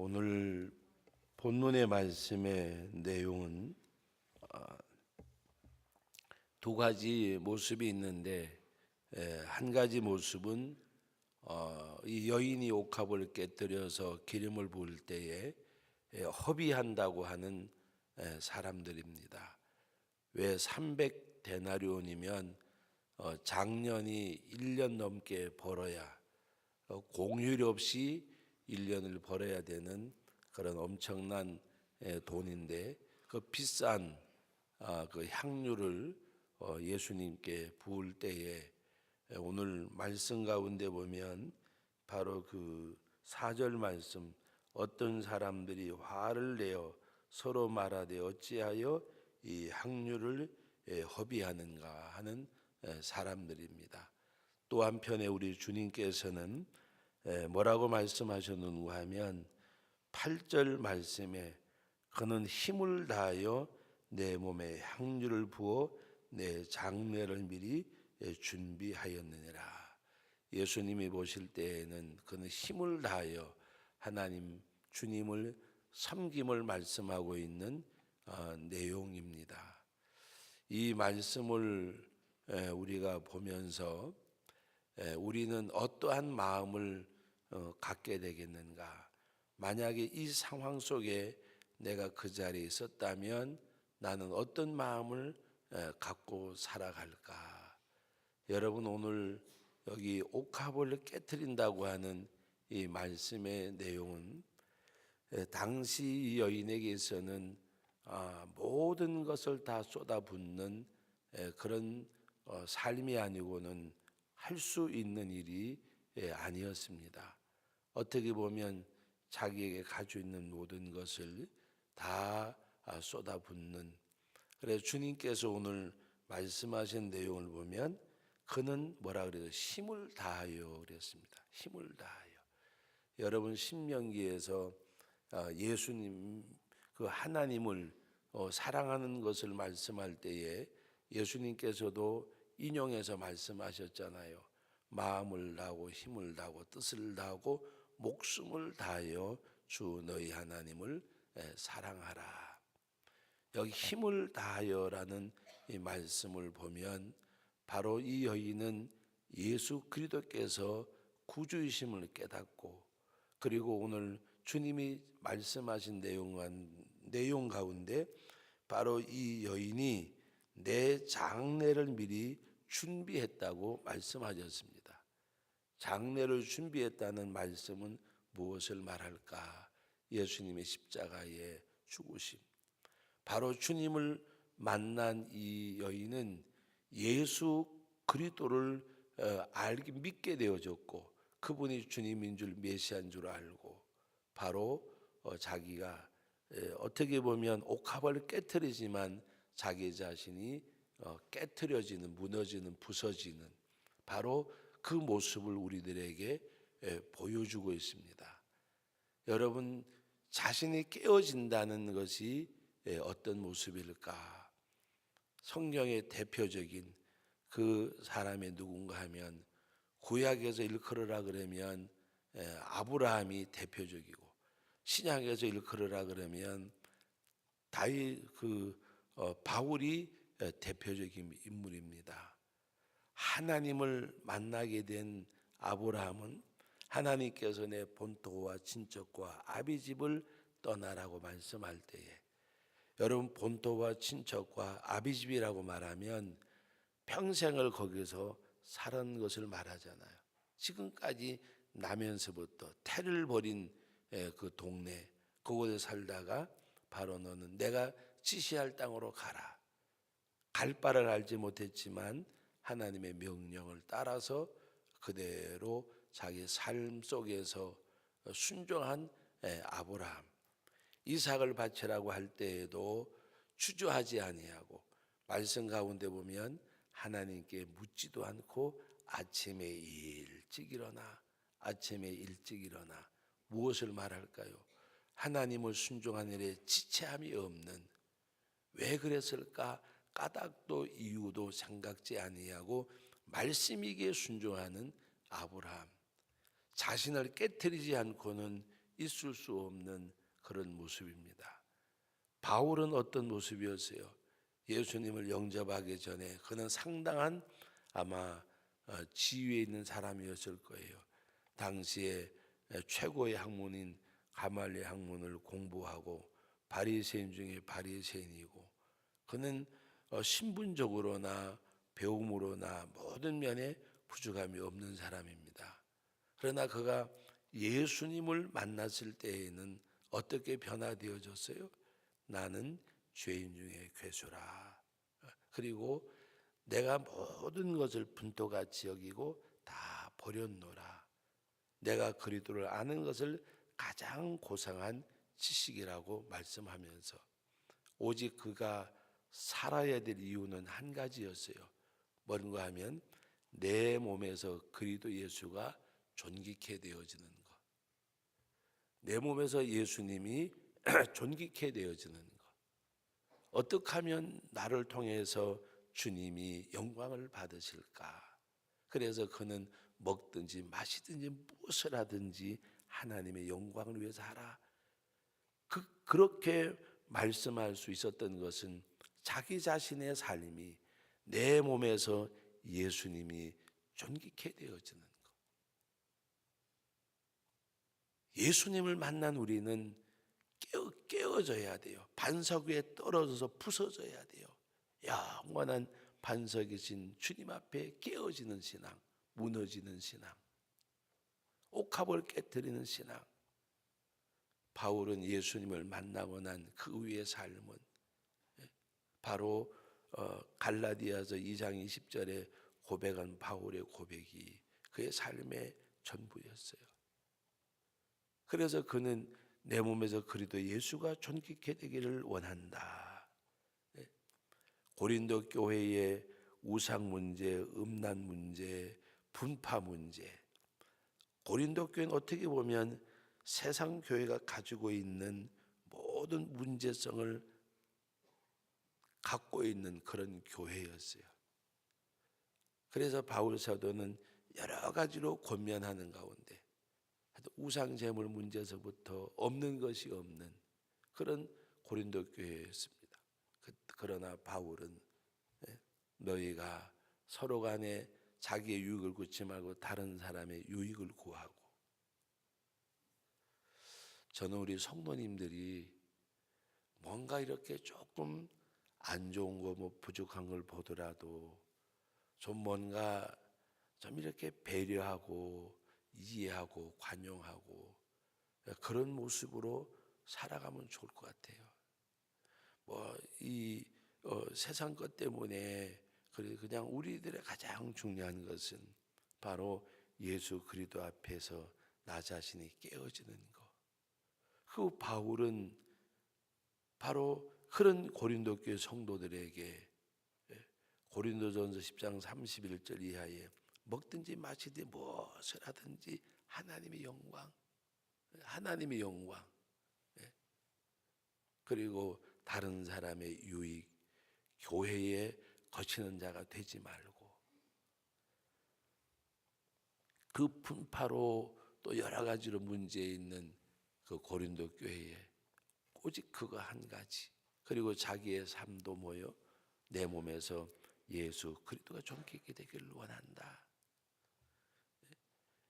오늘 본문의 말씀의 내용은 두 가지 모습이 있는데 한 가지 모습은 이 여인이 옥합을 깨뜨려서 기름을 부을 때에 허비한다고 하는 사람들입니다. 왜 300데나리온이면 작년이 1년 넘게 벌어야 공휴일 없이 1년을 벌어야 되는 그런 엄청난 돈인데 그 비싼 그 향유를 예수님께 부을 때에 오늘 말씀 가운데 보면 바로 그 4절 말씀, 어떤 사람들이 화를 내어 서로 말하되 어찌하여 이 향유를 허비하는가 하는 사람들입니다. 또 한편에 우리 주님께서는 뭐라고 말씀하셨는가 하면 8절 말씀에 그는 힘을 다하여 내 몸에 향유를 부어 내 장례를 미리 준비하였느니라. 예수님이 보실 때에는 그는 힘을 다하여 하나님 주님을 섬김을 말씀하고 있는 내용입니다. 이 말씀을 우리가 보면서 우리는 어떠한 마음을 갖게 되겠는가? 만약에 이 상황 속에 내가 그 자리에 있었다면 나는 어떤 마음을 갖고 살아갈까? 여러분, 오늘 여기 옥합을 깨트린다고 하는 이 말씀의 내용은 당시 이 여인에게서는 모든 것을 다 쏟아붓는 그런 삶이 아니고는 할 수 있는 일이 아니었습니다. 어떻게 보면 자기에게 가지고 있는 모든 것을 다 쏟아붓는, 그래서 주님께서 오늘 말씀하신 내용을 보면 그는 뭐라 그래요? 힘을 다하여 그랬습니다. 힘을 다하여. 여러분, 신명기에서 예수님 그 하나님을 사랑하는 것을 말씀할 때에 예수님께서도 인용해서 말씀하셨잖아요. 마음을 다하고 힘을 다하고 뜻을 다하고 목숨을 다하여 주 너희 하나님을 사랑하라. 여기 힘을 다하여라는 이 말씀을 보면 바로 이 여인은 예수 그리스도께서 구주이심을 깨닫고, 그리고 오늘 주님이 말씀하신 내용 가운데 바로 이 여인이 내 장례를 미리 준비했다고 말씀하셨습니다. 장례를 준비했다는 말씀은 무엇을 말할까? 예수님의 십자가의 죽으심. 바로 주님을 만난 이 여인은 예수 그리스도를 믿게 되어졌고, 그분이 주님인 줄, 메시아인 줄 알고, 바로 자기가 어떻게 보면 옥합을 깨트리지만 자기 자신이 깨트려지는, 무너지는, 부서지는 바로 그 모습을 우리들에게 보여주고 있습니다. 여러분, 자신이 깨어진다는 것이 어떤 모습일까? 성경의 대표적인 그 사람이 누군가 하면 구약에서 일컬으라 그러면 아브라함이 대표적이고, 신약에서 일컬으라 그러면 다윗 바울이 대표적인 인물입니다. 하나님을 만나게 된 아브라함은 하나님께서 내 본토와 친척과 아비집을 떠나라고 말씀할 때에, 여러분, 본토와 친척과 아비집이라고 말하면 평생을 거기서 살은 것을 말하잖아요. 지금까지 나면서부터 태를 벌인 그 동네, 그곳에 살다가 바로 너는 내가 지시할 땅으로 가라. 갈 바를 알지 못했지만 하나님의 명령을 따라서 그대로 자기 삶 속에서 순종한 아브라함. 이삭을 바치라고 할 때에도 주저하지 아니하고, 말씀 가운데 보면 하나님께 묻지도 않고 아침에 일찍 일어나, 아침에 일찍 일어나. 무엇을 말할까요? 하나님을 순종하는 일에 지체함이 없는, 왜 그랬을까? 까닭도 이유도 생각지 아니하고 말씀이기에 순종하는 아브라함. 자신을 깨트리지 않고는 있을 수 없는 그런 모습입니다. 바울은 어떤 모습이었어요? 예수님을 영접하기 전에 그는 상당한 아마 지위에 있는 사람이었을 거예요. 당시에 최고의 학문인 가말리엘 학문을 공부하고 바리새인 중에 바리새인이고, 그는 신분적으로나 배움으로나 모든 면에 부족함이 없는 사람입니다. 그러나 그가 예수님을 만났을 때에는 어떻게 변화되어졌어요? 나는 죄인 중에 괴수라. 그리고 내가 모든 것을 분토같이 여기고 다 버렸노라. 내가 그리스도를 아는 것을 가장 고상한 지식이라고 말씀하면서 오직 그가 살아야 될 이유는 한 가지였어요. 뭔가 하면 내 몸에서 그리스도 예수가 존귀케 되어지는 것. 내 몸에서 예수님이 존귀케 되어지는 것. 어떻게 하면 나를 통해서 주님이 영광을 받으실까? 그래서 그는 먹든지 마시든지 무엇을 하든지 하나님의 영광을 위해서 하라. 그렇게 말씀할 수 있었던 것은 자기 자신의 삶이 내 몸에서 예수님이 존귀케 되어지는 것. 예수님을 만난 우리는 깨어져야 돼요. 반석 위에 떨어져서 부서져야 돼요. 영원한 반석이신 주님 앞에 깨어지는 신앙, 무너지는 신앙, 옥합을 깨뜨리는 신앙. 바울은 예수님을 만나고 난 그 후의 삶은 바로 갈라디아서 2장 20절에 고백한 바울의 고백이 그의 삶의 전부였어요. 그래서 그는 내 몸에서 그리스도 예수가 존귀케 되기를 원한다. 고린도 교회의 우상 문제, 음란 문제, 분파 문제. 고린도 교회는 어떻게 보면 세상 교회가 가지고 있는 모든 문제성을 갖고 있는 그런 교회였어요. 그래서 바울 사도는 여러 가지로 권면하는 가운데 우상 제물 문제에서부터 없는 것이 없는 그런 고린도 교회였습니다. 그러나 바울은 너희가 서로 간에 자기의 유익을 구치 말고 다른 사람의 유익을 구하고, 저는 우리 성도님들이 뭔가 이렇게 조금 안 좋은 거, 뭐 부족한 걸 보더라도 좀 뭔가 좀 이렇게 배려하고 이해하고 관용하고 그런 모습으로 살아가면 좋을 것 같아요. 이 세상 것 때문에 그냥 우리들의 가장 중요한 것은 바로 예수 그리스도 앞에서 나 자신이 깨어지는 것. 그 바울은 바로 그런 고린도 교회 성도들에게 고린도전서 10장 31절 이하에 먹든지 마시든지 무엇을 하든지 하나님의 영광, 하나님의 영광, 그리고 다른 사람의 유익, 교회에 거치는 자가 되지 말고, 그 분파로 또 여러 가지로 문제 있는 그 고린도 교회에 오직 그거 한 가지, 그리고 자기의 삶도 뭐요? 내 몸에서 예수 그리스도가 존귀케 되기를 원한다.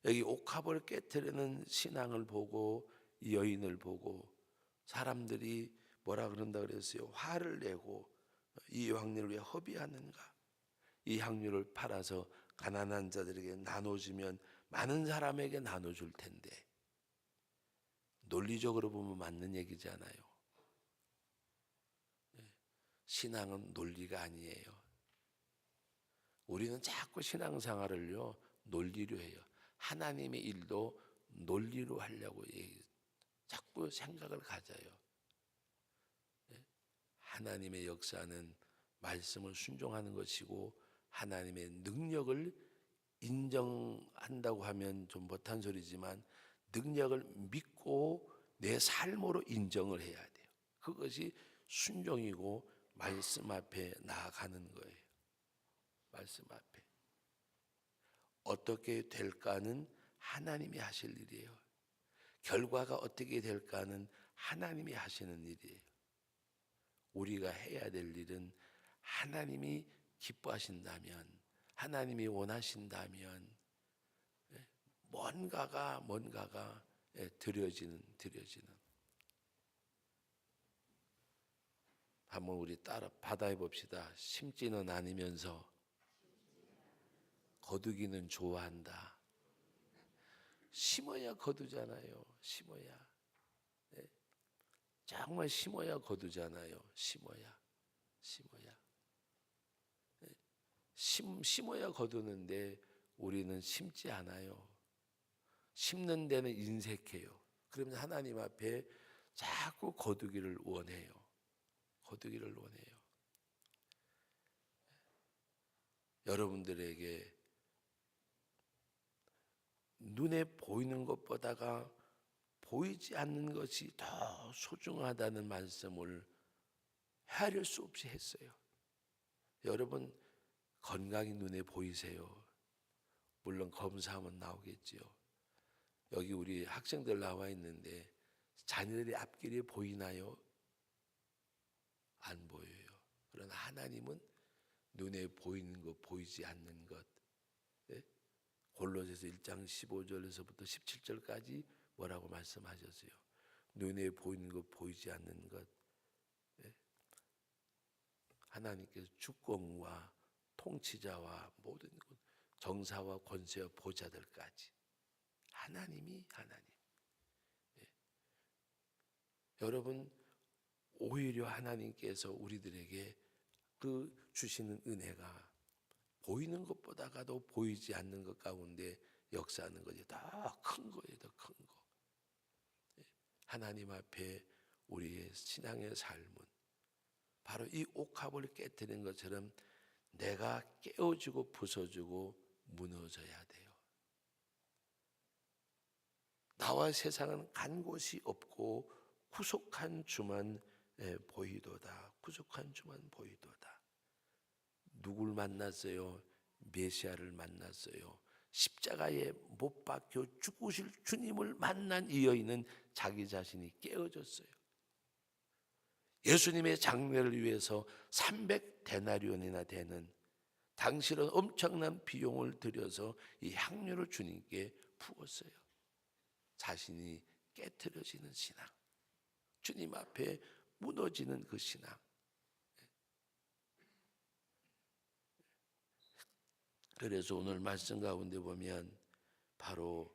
여기 옥합을 깨트리는 신앙을 보고, 이 여인을 보고 사람들이 뭐라 그런다 그랬어요? 화를 내고 이 향료를 왜 허비하는가? 이 향료를 팔아서 가난한 자들에게 나눠주면 많은 사람에게 나눠줄 텐데. 논리적으로 보면 맞는 얘기잖아요. 신앙은 논리가 아니에요. 우리는 자꾸 신앙생활을요 논리로 해요. 하나님의 일도 논리로 하려고 자꾸 생각을 가져요. 하나님의 역사는 말씀을 순종하는 것이고, 하나님의 능력을 인정한다고 하면 좀 못한 소리지만 능력을 믿고 내 삶으로 인정을 해야 돼요. 그것이 순종이고 말씀 앞에 나아가는 거예요. 말씀 앞에 어떻게 될까는 하나님이 하실 일이에요. 결과가 어떻게 될까는 하나님이 하시는 일이에요. 우리가 해야 될 일은 하나님이 기뻐하신다면, 하나님이 원하신다면 뭔가가 드려지는. 한번 우리 따라 받아해 봅시다. 심지는 않으면서 거두기는 좋아한다. 심어야 거두잖아요. 심어야. 정말 심어야 거두잖아요. 심어야. 심어야 거두는데 우리는 심지 않아요. 심는 데는 인색해요. 그러면 하나님 앞에 자꾸 거두기를 원해요. 여러분들에게 눈에 보이는 것보다가 보이지 않는 것이 더 소중하다는 말씀을 헤아릴 수 없이 했어요. 여러분 건강이 눈에 보이세요? 물론 검사하면 나오겠지요. 여기 우리 학생들 나와 있는데 자녀들의 앞길이 보이나요? 안 보여요. 그러나 하나님은 눈에 보이는 것, 보이지 않는 것. 골로새서 1장 15절에서부터 17절까지 뭐라고 말씀하셨어요? 눈에 보이는 것, 보이지 않는 것. 하나님께서 주권과 통치자와 모든 정사와 권세와 보좌들까지 하나님. 여러분 오히려 하나님께서 우리들에게 그 주시는 은혜가 보이는 것보다가도 보이지 않는 것 가운데 역사하는 것이 더 큰 거예요. 더 큰 거. 하나님 앞에 우리의 신앙의 삶은 바로 이 옥합을 깨뜨리는 것처럼 내가 깨어지고 부서지고 무너져야 돼요. 나와 세상은 간 곳이 없고 구속한 주만 보이도다. 누굴 만났어요? 메시아를 만났어요. 십자가에 못 박혀 죽으실 주님을 만난 이 여인은 자기 자신이 깨어졌어요. 예수님의 장례를 위해서 300데나리온이나 되는 당신은 엄청난 비용을 들여서 이 향료를 주님께 부었어요. 자신이 깨트려지는 신앙, 주님 앞에 무너지는 그 신앙. 그래서 오늘 말씀 가운데 보면 바로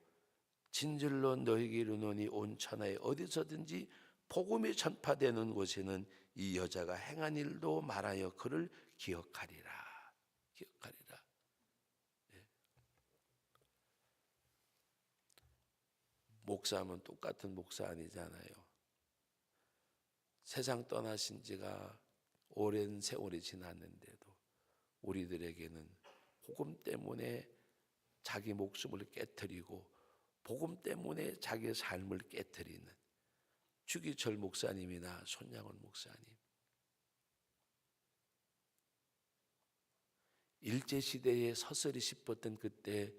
진실로 너희에게 이르노니 온 천하에 어디서든지 복음이 전파되는 곳에는 이 여자가 행한 일도 말하여 그를 기억하리라. 목사하면 똑같은 목사 아니잖아요. 세상 떠나신 지가 오랜 세월이 지났는데도 우리들에게는 복음 때문에 자기 목숨을 깨트리고 복음 때문에 자기의 삶을 깨트리는 주기철 목사님이나 손양원 목사님, 일제시대에 서슬이 씹었던 그때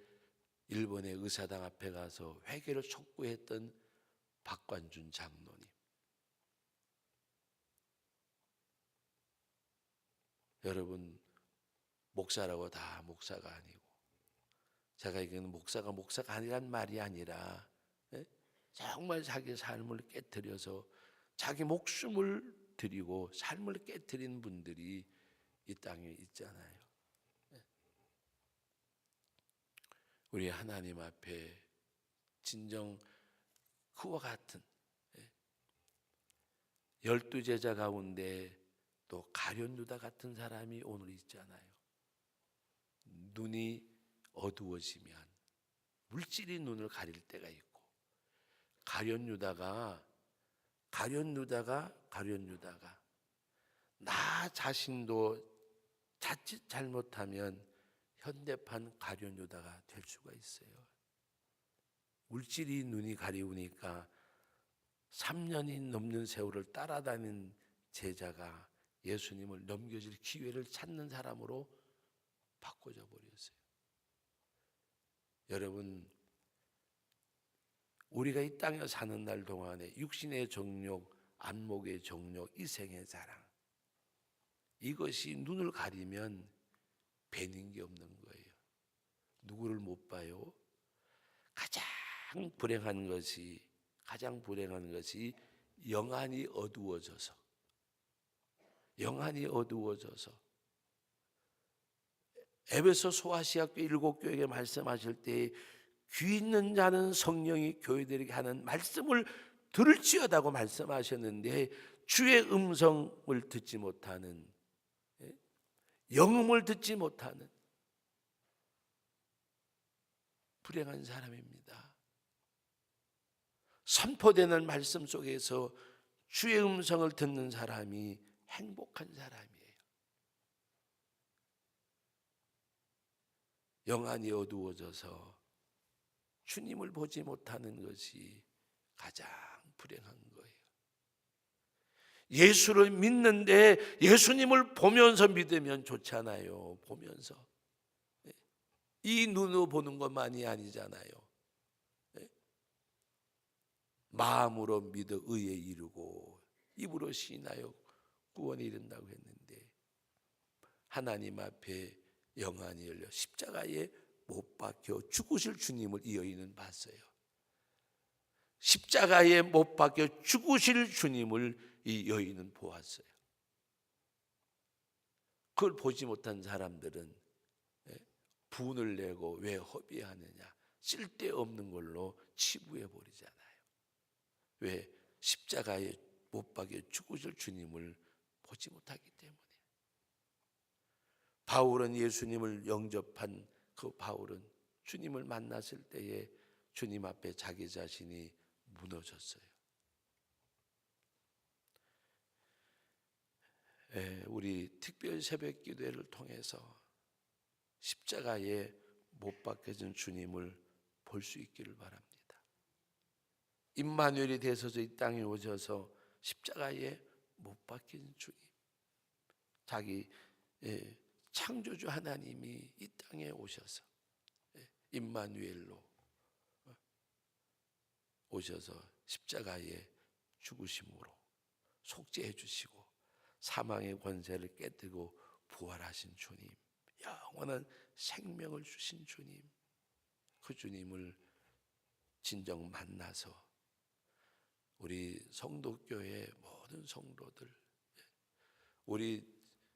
일본의 의사당 앞에 가서 회개를 촉구했던 박관준 장로님, 여러분 목사라고 다 목사가 아니고, 제가 얘기하는 목사가 아니란 말이 아니라 정말 자기 삶을 깨트려서 자기 목숨을 드리고 삶을 깨트린 분들이 이 땅에 있잖아요. 우리 하나님 앞에 진정 그와 같은 12제자 가운데 또 가룟 유다 같은 사람이 오늘 있잖아요. 눈이 어두워지면 물질이 눈을 가릴 때가 있고, 가룟 유다가 나 자신도 자칫 잘못하면 현대판 가룟 유다가 될 수가 있어요. 물질이 눈이 가리우니까 3년이 넘는 세월을 따라다닌 제자가 예수님을 넘겨줄 기회를 찾는 사람으로 바꿔져 버렸어요. 여러분 우리가 이 땅에 사는 날 동안에 육신의 정욕, 안목의 정욕, 이생의 자랑, 이것이 눈을 가리면 배는 게 없는 거예요. 누구를 못 봐요? 가장 불행한 것이 영안이 어두워져서 에베소 소아시아교회 7교회에 말씀하실 때 귀 있는 자는 성령이 교회들에게 하는 말씀을 들을지어다고 말씀하셨는데, 주의 음성을 듣지 못하는, 영음을 듣지 못하는 불행한 사람입니다. 선포되는 말씀 속에서 주의 음성을 듣는 사람이 행복한 사람이에요. 영안이 어두워져서 주님을 보지 못하는 것이 가장 불행한 거예요. 예수를 믿는데 예수님을 보면서 믿으면 좋잖아요. 보면서. 이 눈으로 보는 것만이 아니잖아요. 마음으로 믿어 의에 이르고 입으로 시인하여 구원에 이른다고 했는데, 하나님 앞에 영안이 열려 십자가에 못 박혀 죽으실 주님을 이 여인은 봤어요. 십자가에 못 박혀 죽으실 주님을 이 여인은 보았어요. 그걸 보지 못한 사람들은 분을 내고 왜 허비하느냐, 쓸데없는 걸로 치부해 버리잖아요. 왜? 십자가에 못 박혀 죽으실 주님을 보지 못하기 때문에. 바울은 예수님을 영접한 그 바울은 주님을 만났을 때에 주님 앞에 자기 자신이 무너졌어요. 우리 특별 새벽 기도회를 통해서 십자가에 못 박혀진 주님을 볼 수 있기를 바랍니다. 임마누엘이 되셔서 이 땅에 오셔서 십자가에 못 박힌 주님, 자기 창조주 하나님이 이 땅에 오셔서 임마누엘로 오셔서 십자가에 죽으심으로 속죄해 주시고 사망의 권세를 깨뜨리고 부활하신 주님, 영원한 생명을 주신 주님, 그 주님을 진정 만나서 우리 성도교회 모든 성도들,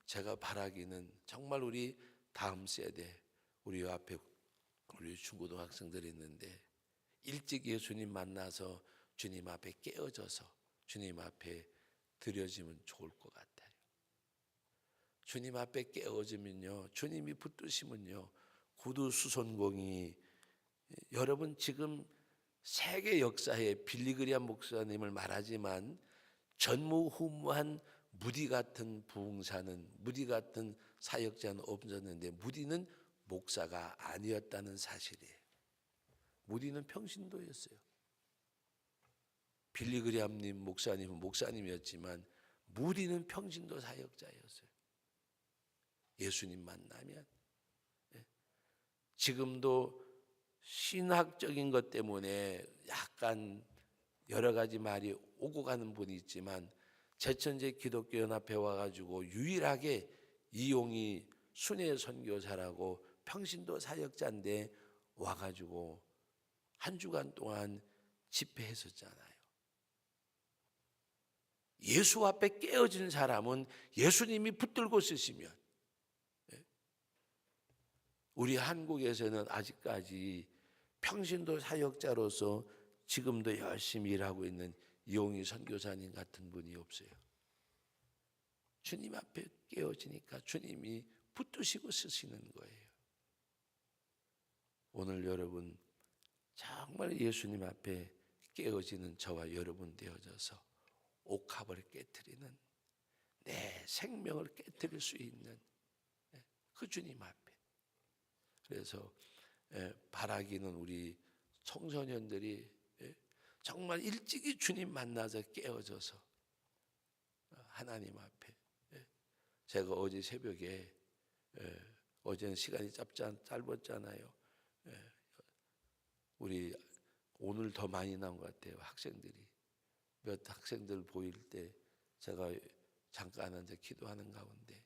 제가 바라기는 정말 우리 다음 세대, 우리 앞에 우리 중고등학생들이 있는데 일찍 예수님 만나서 주님 앞에 깨어져서 주님 앞에 드려지면 좋을 것 같아요. 주님 앞에 깨어지면요, 주님이 붙드시면요, 구두 수손공이, 여러분 지금 세계 역사에 빌리그리암 목사님을 말하지만 전무후무한 무디 같은 부흥사는, 무디 같은 사역자는 없었는데 무디는 목사가 아니었다는 사실이에요. 무디는 평신도였어요. 빌리그리암님 목사님은 목사님이었지만 무디는 평신도 사역자였어요. 예수님 만나면 지금도 신학적인 것 때문에 약간 여러 가지 말이 오고 가는 분이 있지만, 제천제 기독교 연합회 와가지고 유일하게 이용이 순회 선교사라고 평신도 사역자인데 와가지고 한 주간 동안 집회했었잖아요. 예수 앞에 깨어진 사람은 예수님이 붙들고 쓰시면, 우리 한국에서는 아직까지 평신도 사역자로서 지금도 열심히 일하고 있는 이용희 선교사님 같은 분이 없어요. 주님 앞에 깨어지니까 주님이 붙드시고 쓰시는 거예요. 오늘 여러분 정말 예수님 앞에 깨어지는 저와 여러분 되어져서 옥합을 깨트리는, 내 생명을 깨트릴 수 있는 그 주님 앞에. 그래서 바라기는 우리 청소년들이 정말 일찍이 주님 만나서 깨어져서 하나님 앞에, 제가 어제 새벽에, 어제는 시간이 짧았잖아요. 우리 오늘 더 많이 나온 것 같아요. 학생들이 몇 학생들 보일 때 제가 잠깐 앉아 기도하는 가운데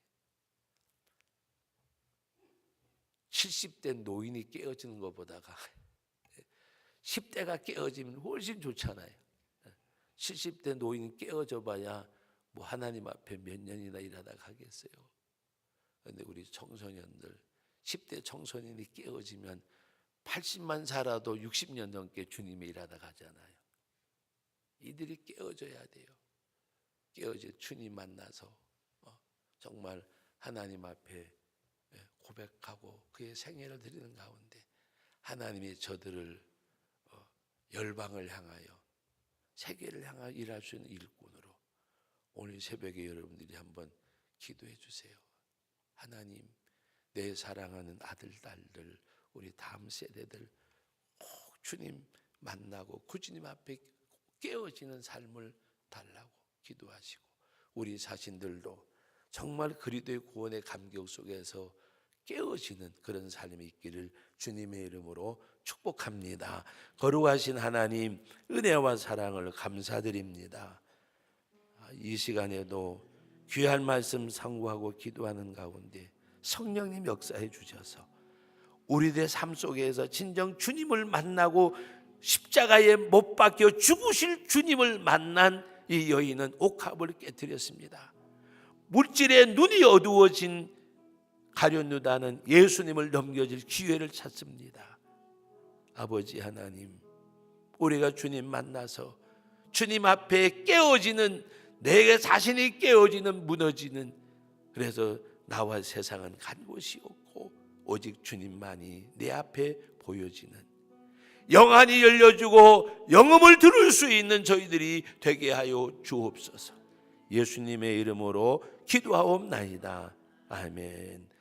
70대 노인이 깨어지는 것보다가 10대가 깨어지면 훨씬 좋잖아요. 70대 노인이 깨어져 봐야 뭐 하나님 앞에 몇 년이나 일하다 가겠어요. 그런데 우리 청소년들 10대 청소년이 깨어지면 80만 살아도 60년 넘게 주님의 일하다 가잖아요. 이들이 깨어져야 돼요. 깨어져 주님 만나서 정말 하나님 앞에 고백하고 그의 생애를 드리는 가운데 하나님이 저들을 열방을 향하여 세계를 향하여 일할 수 있는 일꾼으로 오늘 새벽에 여러분들이 한번 기도해 주세요. 하나님, 내 사랑하는 아들, 딸들, 우리 다음 세대들 꼭 주님 만나고 그 주님 앞에 깨어지는 삶을 달라고 기도하시고 우리 자신들도 정말 그리스도의 구원의 감격 속에서 깨어지는 그런 삶이 있기를 주님의 이름으로 축복합니다. 거룩하신 하나님, 은혜와 사랑을 감사드립니다. 이 시간에도 귀한 말씀 상고하고 기도하는 가운데 성령님 역사해 주셔서 우리들의 삶 속에서 진정 주님을 만나고 십자가에 못 박혀 죽으실 주님을 만난 이 여인은 옥합을 깨뜨렸습니다. 물질의 눈이 어두워진 가룟유다는 예수님을 넘겨줄 기회를 찾습니다. 아버지 하나님, 우리가 주님 만나서 주님 앞에 깨어지는, 내 자신이 깨어지는, 무너지는, 그래서 나와 세상은 간 곳이 없고 오직 주님만이 내 앞에 보여지는, 영안이 열려주고 영음을 들을 수 있는 저희들이 되게 하여 주옵소서. 예수님의 이름으로 기도하옵나이다. 아멘.